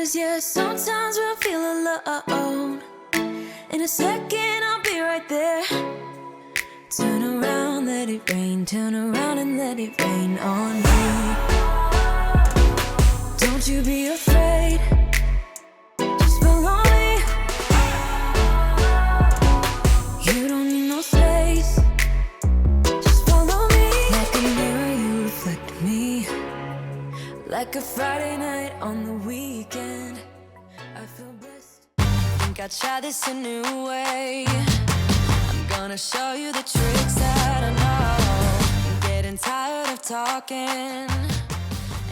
'Cause yeah, sometimes we'll feel alone. In a second I'll be right there. Turn around, let it rain. Turn around and let it rain on me. Don't you be afraid. Just follow me. You don't need no space. Just follow me. Like a mirror, you reflect me. Like a Friday night on the weekend. I feel blessed. I think I'll try this a new way. I'm gonna show you the tricks that I know. I'm getting tired of talking.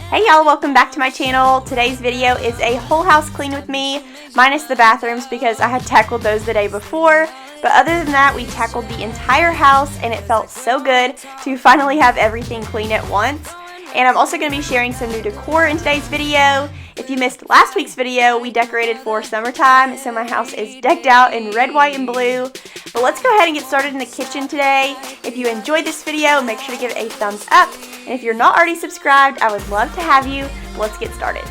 Hey y'all, welcome back to my channel. Today's video is a whole house clean with me, minus the bathrooms because I had tackled those the day before. But other than that, we tackled the entire house and it felt so good to finally have everything clean at once. And I'm also going to be sharing some new decor in today's video. If you missed last week's video, we decorated for summertime, so my house is decked out in red, white, and blue. But let's go ahead and get started in the kitchen today. If you enjoyed this video, make sure to give it a thumbs up. And if you're not already subscribed, I would love to have you. Let's get started.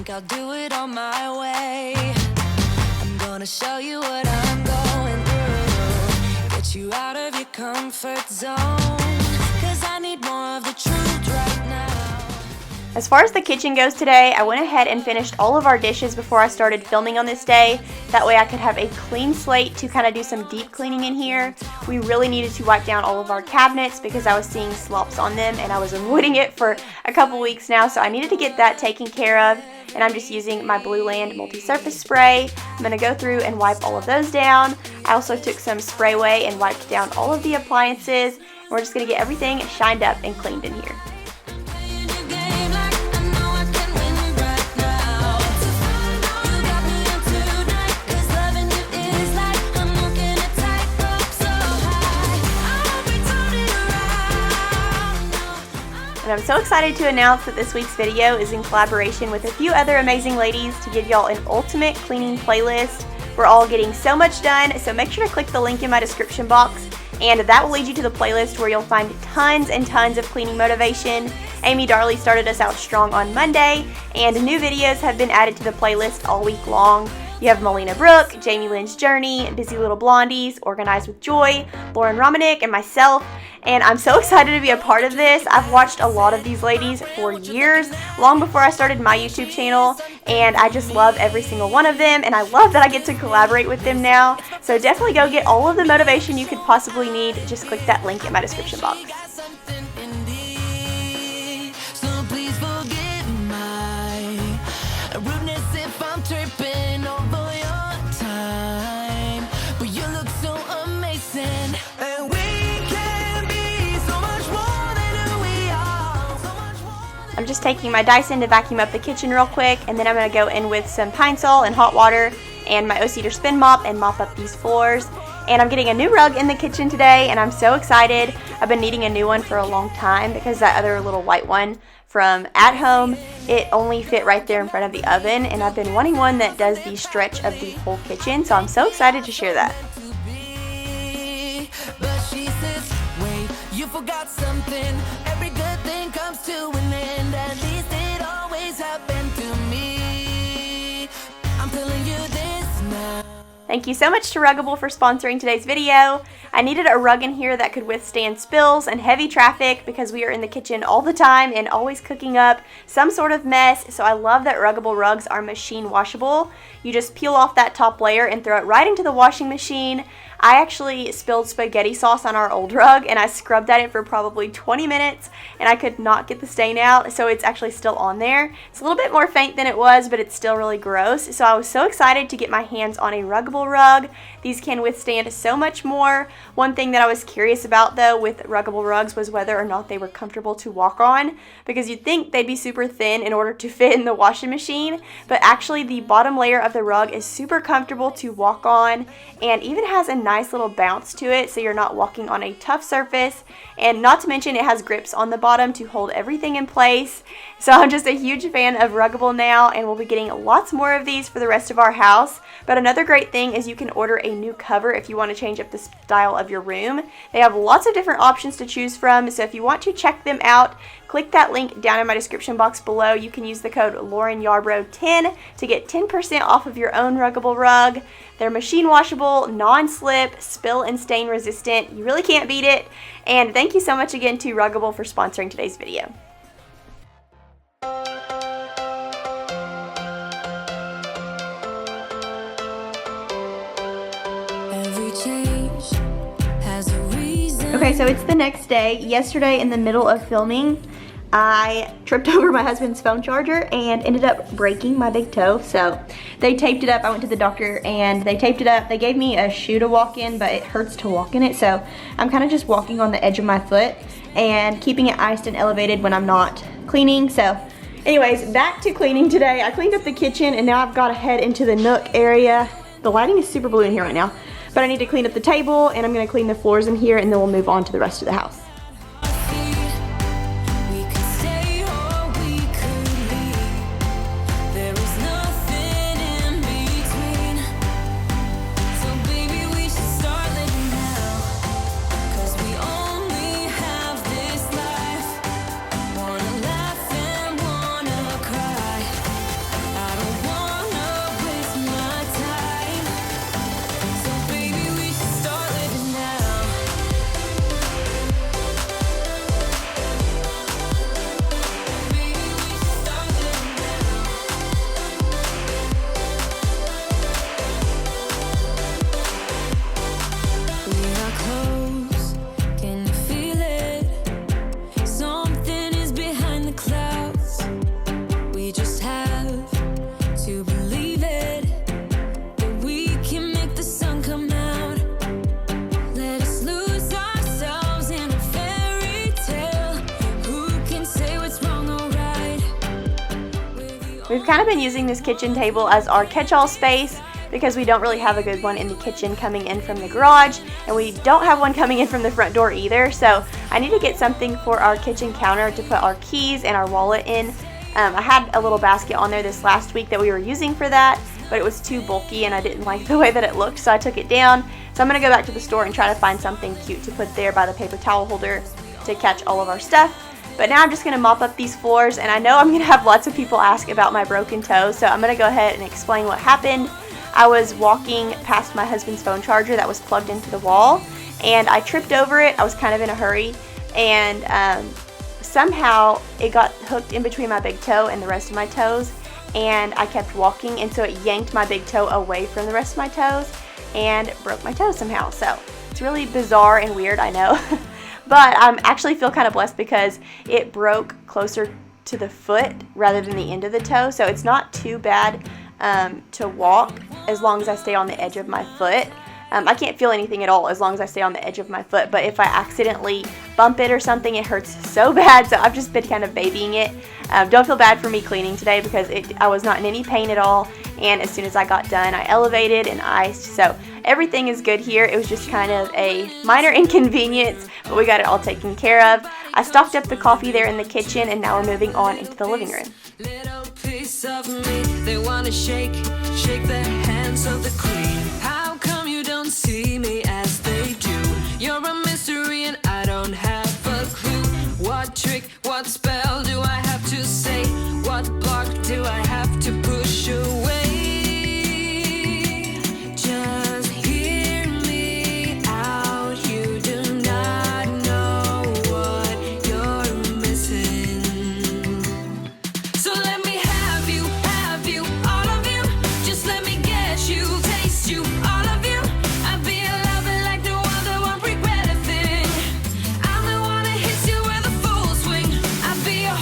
I'll do it on my way. I'm gonna show you what I'm going through. Get you out of your comfort zone. 'Cause I need more of the truth right now. As far as the kitchen goes today, I went ahead and finished all of our dishes before I started filming on this day. That way I could have a clean slate to kind of do some deep cleaning in here. We really needed to wipe down all of our cabinets because I was seeing slops on them and I was avoiding it for a couple weeks now, so I needed to get that taken care of. And I'm just using my Blue Land multi-surface spray. I'm going to go through and wipe all of those down. I also took some Sprayway and wiped down all of the appliances. And we're just going to get everything shined up and cleaned in here. And I'm so excited to announce that this week's video is in collaboration with a few other amazing ladies to give y'all an ultimate cleaning playlist. We're all getting so much done, so make sure to click the link in my description box, and that will lead you to the playlist where you'll find tons and tons of cleaning motivation. Amy Darley started us out strong on Monday, and new videos have been added to the playlist all week long. You have Melina Brooke, Jamie Lynn's Journey, Busy Little Blondies, Organized with Joy, Lauren Romanek, and myself. And I'm so excited to be a part of this. I've watched a lot of these ladies for years, long before I started my YouTube channel, and I just love every single one of them, and I love that I get to collaborate with them now. So definitely go get all of the motivation you could possibly need. Just click that link in my description box. I'm just taking my Dyson to vacuum up the kitchen real quick, and then I'm going to go in with some Pine Sol and hot water and my O-Cedar spin mop and mop up these floors. And I'm getting a new rug in the kitchen today, and I'm so excited. I've been needing a new one for a long time because that other little white one from At Home, it only fit right there in front of the oven, and I've been wanting one that does the stretch of the whole kitchen, so I'm so excited to share that. But she says, wait, you forgot something. Every good thing comes to an end. At least it always happened to me. I'm telling you this now. Thank you so much to Ruggable for sponsoring today's video. I needed a rug in here that could withstand spills and heavy traffic because we are in the kitchen all the time and always cooking up some sort of mess, so I love that Ruggable rugs are machine washable. You just peel off that top layer and throw it right into the washing machine. I actually spilled spaghetti sauce on our old rug and I scrubbed at it for probably 20 minutes and I could not get the stain out, so it's actually still on there. It's a little bit more faint than it was, but it's still really gross. So I was so excited to get my hands on a Ruggable rug. These can withstand so much more. One thing that I was curious about though with Ruggable rugs was whether or not they were comfortable to walk on, because you'd think they'd be super thin in order to fit in the washing machine, but actually the bottom layer of the rug is super comfortable to walk on and even has a nice little bounce to it so you're not walking on a tough surface, and not to mention it has grips on the bottom to hold everything in place. So I'm just a huge fan of Ruggable now, and we'll be getting lots more of these for the rest of our house. But another great thing is you can order a new cover if you want to change up the style of your room. They have lots of different options to choose from, so if you want to check them out, click that link down in my description box below. You can use the code LaurenYarbrough10 to get 10% off of your own Ruggable rug. They're machine washable, non-slip, spill and stain resistant. You really can't beat it. And thank you so much again to Ruggable for sponsoring today's video. Okay, so it's the next day. Yesterday in the middle of filming, I tripped over my husband's phone charger and ended up breaking my big toe. So they taped it up. I went to the doctor and they taped it up. They gave me a shoe to walk in, but it hurts to walk in it. So I'm kind of just walking on the edge of my foot and keeping it iced and elevated when I'm not cleaning. So anyways, back to cleaning today. I cleaned up the kitchen and now I've got to head into the Nook area. The lighting is super blue in here right now. But I need to clean up the table, and I'm gonna clean the floors in here, and then we'll move on to the rest of the house. We've kind of been using this kitchen table as our catch-all space because we don't really have a good one in the kitchen coming in from the garage, and we don't have one coming in from the front door either. So I need to get something for our kitchen counter to put our keys and our wallet in. I had a little basket on there this last week that we were using for that, but it was too bulky and I didn't like the way that it looked, so I took it down. So I'm going to go back to the store and try to find something cute to put there by the paper towel holder to catch all of our stuff. But now I'm just going to mop up these floors, and I know I'm going to have lots of people ask about my broken toe, so I'm going to go ahead and explain what happened. I was walking past my husband's phone charger that was plugged into the wall, and I tripped over it. I was kind of in a hurry, and somehow it got hooked in between my big toe and the rest of my toes, and I kept walking, and so it yanked my big toe away from the rest of my toes and broke my toe somehow. So it's really bizarre and weird, I know. But I actually feel kind of blessed because it broke closer to the foot rather than the end of the toe. So it's not too bad to walk as long as I stay on the edge of my foot. I can't feel anything at all as long as I stay on the edge of my foot. But if I accidentally bump it or something, it hurts so bad. So I've just been kind of babying it. Don't feel bad for me cleaning today because I was not in any pain at all. And as soon as I got done, I elevated and iced. So everything is good here. It was just kind of a minor inconvenience, but we got it all taken care of. I stocked up the coffee there in the kitchen, and now we're moving on into the living room. Little piece of me, they wanna shake the hands of the queen. How come you don't see me as they do? You're a mystery and I don't have a clue. What trick, what spell do I have to say? What block do I have to push away? Just hear me out. You do not know what you're missing. So let me have you, all of you. Just let me get you, taste you, all of you. I'll be a lover like the one that won't regret a thing. I'm the one that hits you with a full swing. I'll be a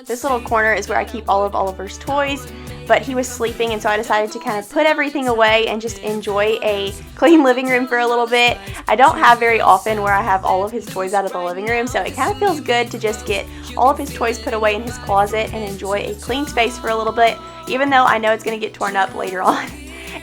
This little corner is where I keep all of Oliver's toys, but he was sleeping, and so I decided to kind of put everything away and just enjoy a clean living room for a little bit. I don't have very often where I have all of his toys out of the living room, so it kind of feels good to just get all of his toys put away in his closet and enjoy a clean space for a little bit, even though I know it's going to get torn up later on.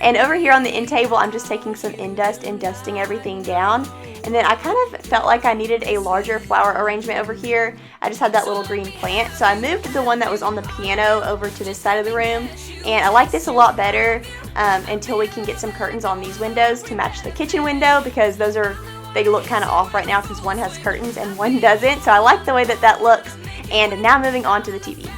And over here on the end table, I'm just taking some end dust and dusting everything down. And then I kind of felt like I needed a larger flower arrangement over here. I just had that little green plant, so I moved the one that was on the piano over to this side of the room. And I like this a lot better until we can get some curtains on these windows to match the kitchen window, because they look kind of off right now because one has curtains and one doesn't. So I like the way that that looks. And now moving on to the TV.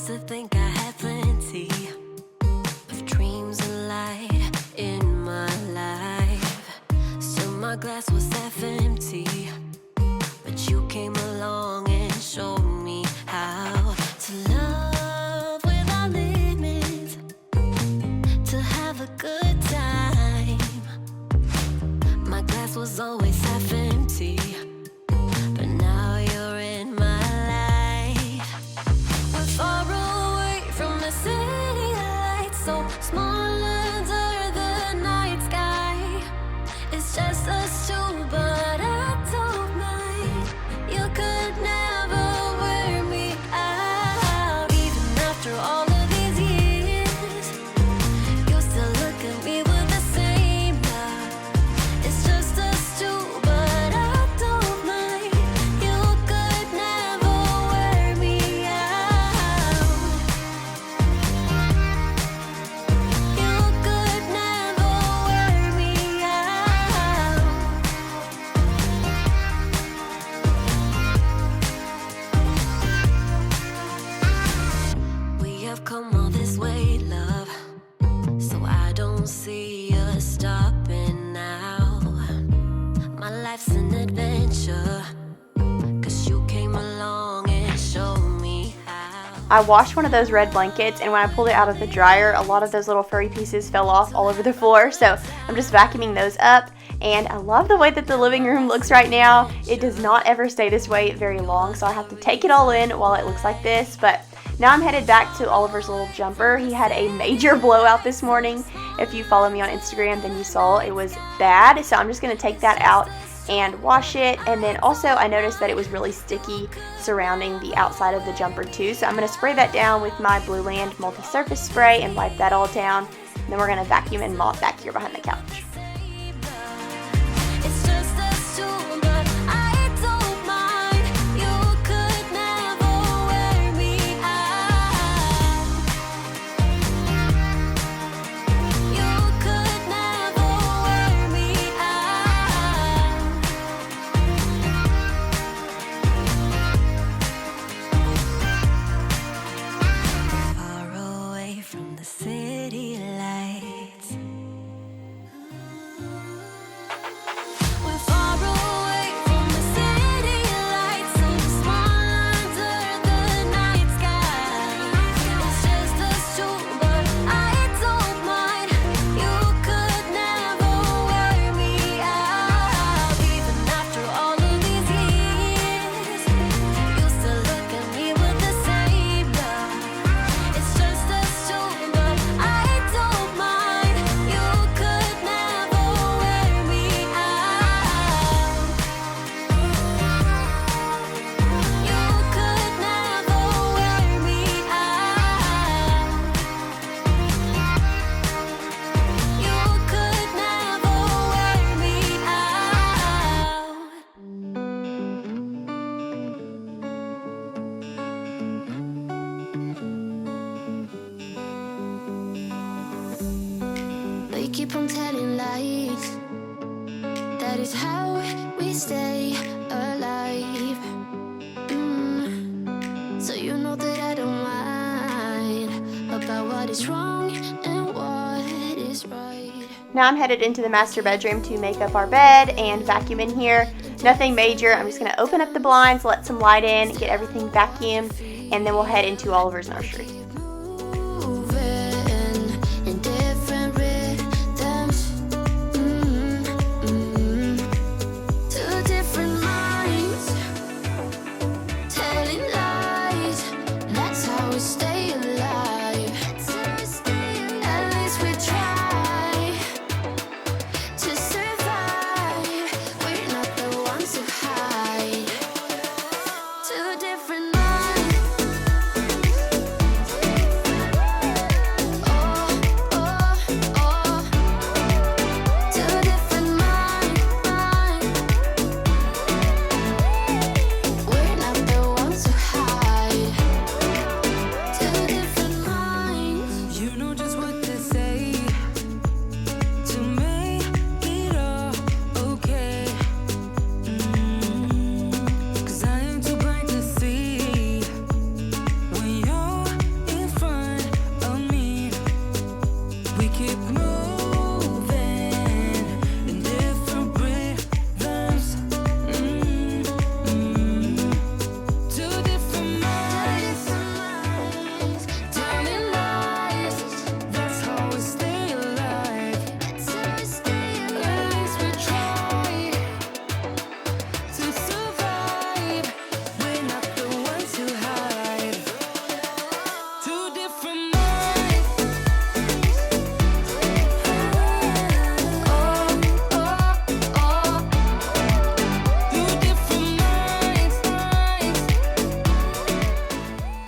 To think I had plenty of dreams and light in my life. Still my glass was half empty, but you came along and showed me how to love without limits, to have a good time. My glass was always half empty, but now you're in my life. We're far away from the city lights, so small under the night sky. It's just us two, but I don't mind. You could never wear me out. Even after all of these years, you still look at me with the same love. It's just us two, but I don't mind. You could never wear me out. You could never wear me out. We have come all this way, love, so I don't see us stopping now. My life's an adventure, 'cause you came along and showed me how. I washed one of those red blankets, and when I pulled it out of the dryer, a lot of those little furry pieces fell off all over the floor, so I'm just vacuuming those up. And I love the way that the living room looks right now. It does not ever stay this way very long, so I have to take it all in while it looks like this. But now I'm headed back to Oliver's little jumper. He had a major blowout this morning. If you follow me on Instagram, then you saw it was bad. So I'm just going to take that out and wash it. And then also I noticed that it was really sticky surrounding the outside of the jumper too. So I'm going to spray that down with my Blue Land multi-surface spray and wipe that all down. And then we're going to vacuum and mop back here behind the couch. It's just us two, but I don't mind. You could never wear me out. You could never wear me out. Far away from the city lights. keep on telling lies. That is how we stay alive. So you know that I don't mind about what is wrong and what is right. Now I'm headed into the master bedroom to make up our bed and vacuum in here. Nothing major. I'm just going to open up the blinds, let some light in, get everything vacuumed, and then we'll head into Oliver's nursery.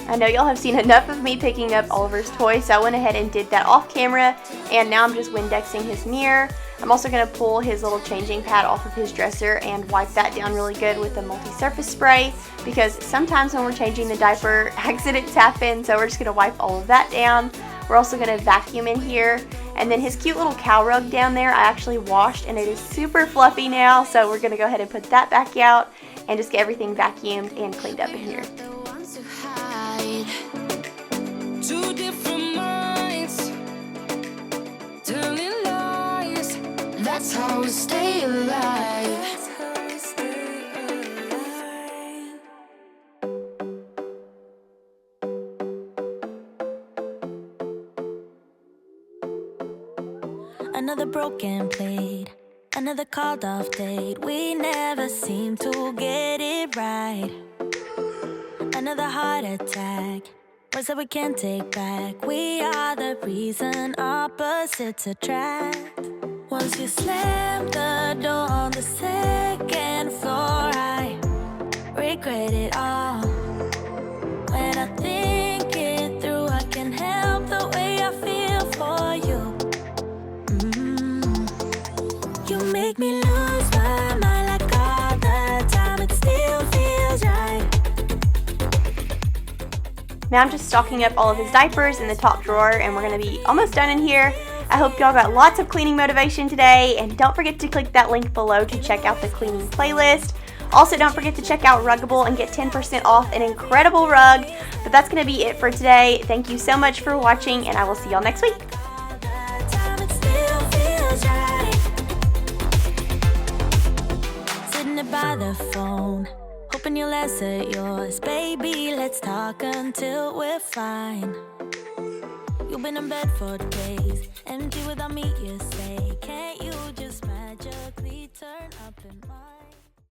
I know y'all have seen enough of me picking up Oliver's toys, so I went ahead and did that off camera, and now I'm just Windexing his mirror. I'm also going to pull his little changing pad off of his dresser and wipe that down really good with a multi-surface spray, because sometimes when we're changing the diaper, accidents happen, so we're just going to wipe all of that down. We're also going to vacuum in here, and then his cute little cow rug down there I actually washed, and it is super fluffy now, so we're going to go ahead and put that back out and just get everything vacuumed and cleaned up in here. Two different minds, telling lies. That's how we stay alive. Another broken plate, another called off date. We never seem to get it right. Another heart attack, words that we can't take back. We are the reason opposites attract. Once you slam the door on the second floor, I regret it all. When I think it through, I can't help the way I feel for you. You make me lose my mind like all the time. It still feels right. Now I'm just stocking up all of his diapers in the top drawer, and we're going to be almost done in here. I hope y'all got lots of cleaning motivation today, and don't forget to click that link below to check out the cleaning playlist. Also, don't forget to check out Ruggable and get 10% off an incredible rug. But that's going to be it for today. Thank you so much for watching, and I will see y'all next week. By the phone, hoping you'll answer yours. Baby, let's talk until we're fine. You've been in bed for days, empty without me, you say. Can't